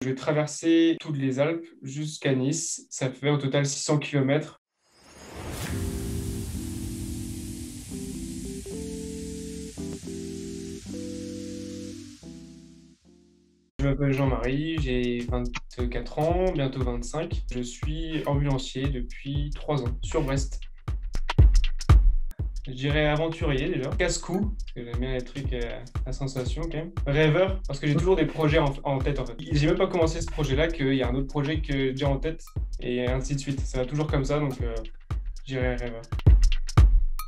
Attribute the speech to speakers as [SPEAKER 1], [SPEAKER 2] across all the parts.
[SPEAKER 1] Je vais traverser toutes les Alpes jusqu'à Nice. Ça fait au total 600 km. Je m'appelle Jean-Marie, j'ai 24 ans, bientôt 25. Je suis ambulancier depuis 3 ans sur Brest. Je dirais aventurier déjà. Casse-cou, parce que j'aime bien les trucs à sensation quand même. Rêveur, parce que j'ai toujours des projets en tête en fait. J'ai même pas commencé ce projet-là qu'il y a un autre projet que j'ai déjà en tête et ainsi de suite. Ça va toujours comme ça, donc je dirais rêveur.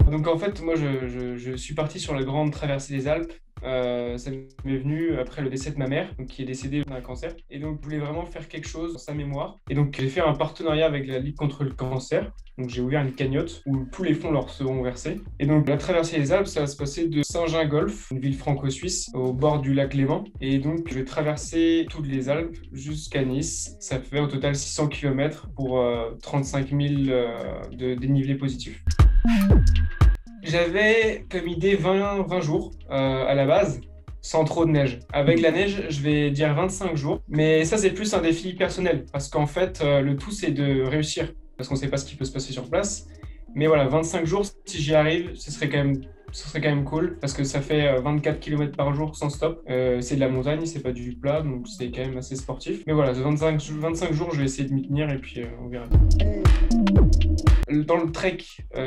[SPEAKER 1] Donc en fait, moi je suis parti sur la grande traversée des Alpes. Ça m'est venu après le décès de ma mère, donc, qui est décédée d'un cancer. Et donc je voulais vraiment faire quelque chose dans sa mémoire. Et donc j'ai fait un partenariat avec la Ligue contre le cancer. Donc j'ai ouvert une cagnotte où tous les fonds leur seront versés. Et donc la traversée des Alpes, ça va se passer de Saint-Gingolph, une ville franco-suisse, au bord du lac Léman. Et donc je vais traverser toutes les Alpes jusqu'à Nice. Ça fait au total 600 km pour 35 000 de dénivelé positif. J'avais comme idée 20 jours à la base, sans trop de neige. Avec la neige, je vais dire 25 jours. Mais ça, c'est plus un défi personnel. Parce qu'en fait, le tout, c'est de réussir. Parce qu'on ne sait pas ce qui peut se passer sur place. Mais voilà, 25 jours, si j'y arrive, ce serait quand même cool. Parce que ça fait 24 km par jour sans stop. C'est de la montagne, c'est pas du plat. Donc c'est quand même assez sportif. Mais voilà, 25 jours, je vais essayer de m'y tenir et puis on verra. Dans le trek,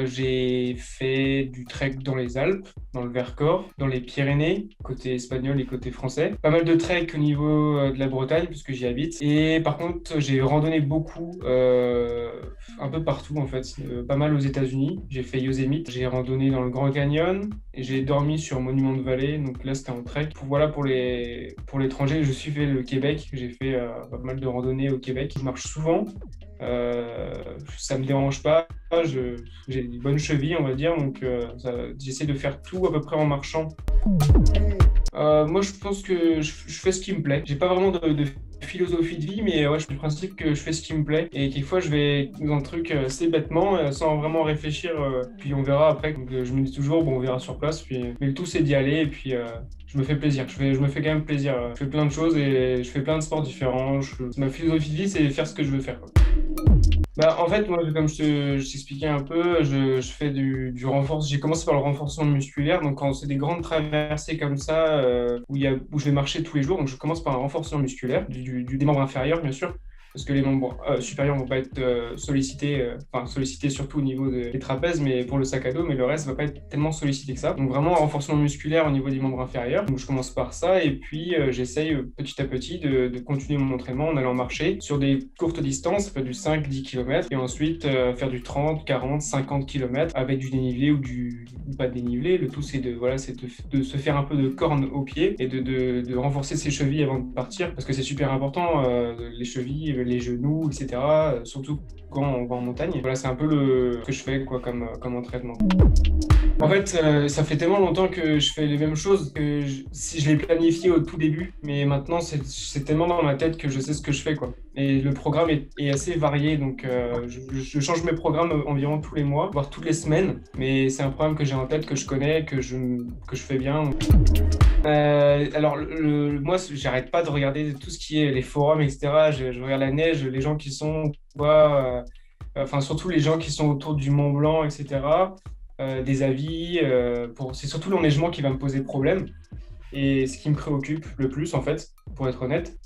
[SPEAKER 1] j'ai fait du trek dans les Alpes, dans le Vercors, dans les Pyrénées, côté espagnol et côté français. Pas mal de trek au niveau de la Bretagne, puisque j'y habite. Et par contre, j'ai randonné beaucoup, un peu partout en fait. Pas mal aux États-Unis. J'ai fait Yosemite, j'ai randonné dans le Grand Canyon, et j'ai dormi sur Monument de Vallée. Donc là, c'était en trek. Pour l'étranger, je suis fait le Québec. J'ai fait pas mal de randonnées au Québec. Je marche souvent. Ça me dérange pas, j'ai des bonnes chevilles on va dire, donc j'essaie de faire tout à peu près en marchant. Moi je pense que je fais ce qui me plaît. J'ai pas vraiment de philosophie de vie, mais ouais, je suis du principe que je fais ce qui me plaît et quelquefois je vais dans un truc assez bêtement sans vraiment réfléchir, puis on verra après. Donc, je me dis toujours bon, on verra sur place, puis mais le tout c'est d'y aller et puis je me fais plaisir. Je me fais quand même plaisir. Je fais plein de choses et je fais plein de sports différents. Ma philosophie de vie c'est faire ce que je veux faire, quoi. Bah, en fait, moi, comme je t'expliquais un peu, je fais du renforcement. J'ai commencé par le renforcement musculaire. Donc, quand c'est des grandes traversées comme ça, où je vais marcher tous les jours, donc je commence par un renforcement musculaire, des membres inférieurs, bien sûr, parce que les membres supérieurs ne vont pas être sollicités surtout au niveau des trapèzes, mais pour le sac à dos, mais le reste ne va pas être tellement sollicité que ça. Donc, vraiment, un renforcement musculaire au niveau des membres inférieurs. Donc, je commence par ça, et puis j'essaye petit à petit de continuer mon entraînement en allant marcher sur des courtes distances, ça peut être du 5-10 km, et ensuite faire du 30, 40, 50 km avec du dénivelé ou pas de dénivelé. Le tout, c'est de se faire un peu de corne au pied et de renforcer ses chevilles avant de partir, parce que c'est super important, les chevilles, les genoux, etc. Surtout quand on va en montagne. Voilà, c'est un peu ce que je fais quoi, comme entraînement. En fait, ça fait tellement longtemps que je fais les mêmes choses que si je l'ai planifié au tout début, mais maintenant c'est tellement dans ma tête que je sais ce que je fais, quoi. Et le programme est assez varié, donc je change mes programmes environ tous les mois, voire toutes les semaines, mais c'est un programme que j'ai en tête, que je connais, que je fais bien. Alors, moi, j'arrête pas de regarder tout ce qui est les forums, etc. Je regarde la neige, les gens qui sont, enfin, surtout les gens qui sont autour du Mont Blanc, etc. Des avis. C'est surtout l'enneigement qui va me poser problème et ce qui me préoccupe le plus, en fait, pour être honnête.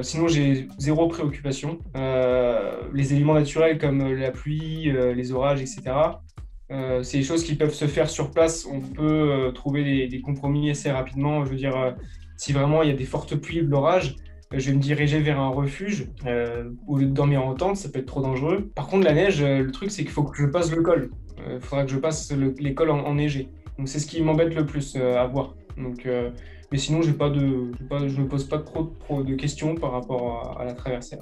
[SPEAKER 1] Sinon, j'ai zéro préoccupation. Les éléments naturels comme la pluie, les orages, etc. C'est des choses qui peuvent se faire sur place. On peut trouver des compromis assez rapidement. Je veux dire, si vraiment il y a des fortes pluies ou de l'orage, je vais me diriger vers un refuge au lieu de dormir en tente, ça peut être trop dangereux. Par contre, la neige, le truc, c'est qu'il faut que je passe le col. Il faudra que je passe les cols enneigés. Donc, c'est ce qui m'embête le plus à voir. Donc, mais sinon, je me pose pas trop de questions par rapport à la traversée.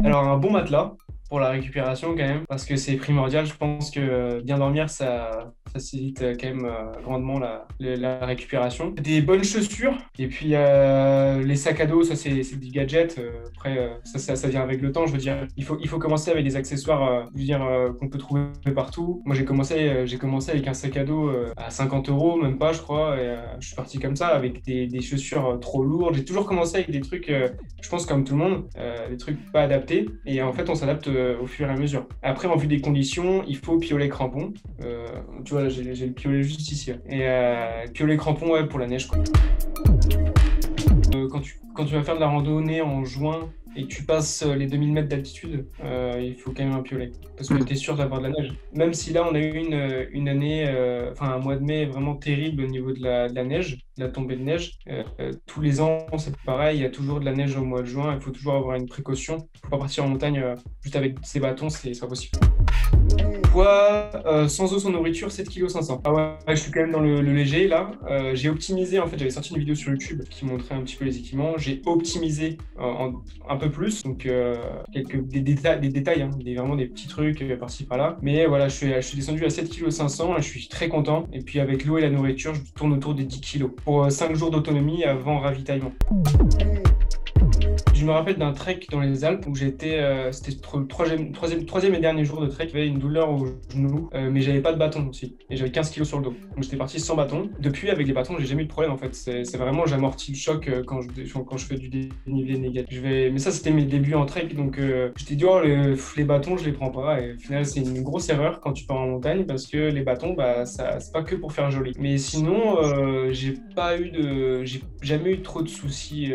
[SPEAKER 1] Alors, un bon matelas pour la récupération quand même, parce que c'est primordial. Je pense que bien dormir, ça facilite quand même grandement la récupération. Des bonnes chaussures, et puis les sacs à dos, ça c'est des gadgets. Après, ça vient avec le temps, je veux dire. Il faut commencer avec des accessoires je veux dire, qu'on peut trouver partout. Moi, j'ai commencé avec un sac à dos à 50 euros, même pas, je crois, et je suis parti comme ça, avec des chaussures trop lourdes. J'ai toujours commencé avec des trucs, je pense, comme tout le monde, des trucs pas adaptés, et en fait, on s'adapte au fur et à mesure. Après, en vue des conditions, il faut piolet crampon. Tu vois, là, j'ai le piolet juste ici, hein. Et piolet crampon, ouais, pour la neige, quoi. Quand tu vas faire de la randonnée en juin et que tu passes les 2000 mètres d'altitude, il faut quand même un piolet parce que tu es sûr d'avoir de la neige. Même si là, on a eu une année, enfin un mois de mai vraiment terrible au niveau de la neige, de la tombée de neige. Tous les ans, c'est pareil, il y a toujours de la neige au mois de juin, il faut toujours avoir une précaution. Il ne faut pas partir en montagne juste avec ses bâtons, c'est pas possible. Poids, sans eau, sans nourriture, 7,5 kg. Ah ouais, je suis quand même dans le léger là. J'ai optimisé, en fait, j'avais sorti une vidéo sur YouTube qui montrait un petit peu les équipements. J'ai optimisé un peu plus, donc des détails, hein, vraiment des petits trucs par-ci par-là. Mais voilà, je suis descendu à 7,5 kg et je suis très content. Et puis avec l'eau et la nourriture, je tourne autour des 10 kg pour 5 jours d'autonomie avant ravitaillement. Je me rappelle d'un trek dans les Alpes où c'était le troisième et dernier jour de trek. J'avais une douleur au genou, mais j'avais pas de bâton aussi. Et j'avais 15 kilos sur le dos. Donc j'étais parti sans bâton. Depuis, avec les bâtons, j'ai jamais eu de problème en fait. C'est vraiment, j'amortis le choc quand je fais du dénivelé négatif. Mais ça, c'était mes débuts en trek. Donc j'étais dit, oh, les bâtons, je les prends pas. Et au final, c'est une grosse erreur quand tu pars en montagne parce que les bâtons, bah, c'est pas que pour faire joli. Mais sinon, j'ai jamais eu trop de soucis.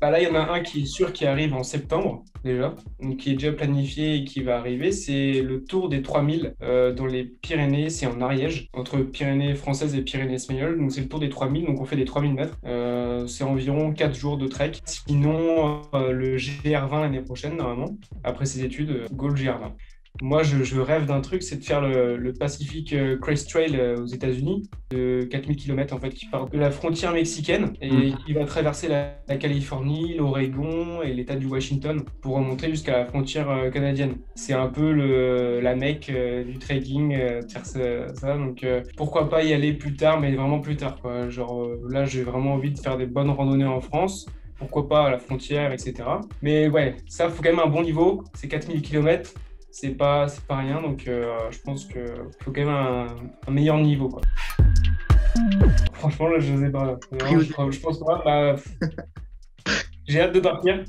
[SPEAKER 1] Bah là, il y en a un qui est sûr qui arrive en septembre déjà, donc qui est déjà planifié et qui va arriver. C'est le Tour des 3000 dans les Pyrénées, c'est en Ariège, entre Pyrénées françaises et Pyrénées espagnoles. Donc c'est le Tour des 3000, donc on fait des 3000 mètres. C'est environ 4 jours de trek. Sinon, le GR20 l'année prochaine, normalement, après ses études, go le GR20. Moi, je rêve d'un truc, c'est de faire le Pacific Crest Trail aux États-Unis, de 4000 km en fait, qui part de la frontière mexicaine et qui va traverser la Californie, l'Oregon et l'État du Washington pour remonter jusqu'à la frontière canadienne. C'est un peu la Mecque du trekking, de faire ça. Donc pourquoi pas y aller plus tard, mais vraiment plus tard, quoi. Genre là, j'ai vraiment envie de faire des bonnes randonnées en France. Pourquoi pas à la frontière, etc. Mais ouais, ça, faut quand même un bon niveau. C'est 4000 km. C'est pas rien, donc je pense qu'il faut quand même un meilleur niveau, quoi. Franchement, là, je sais pas. Je pense pas. Bah, j'ai hâte de partir.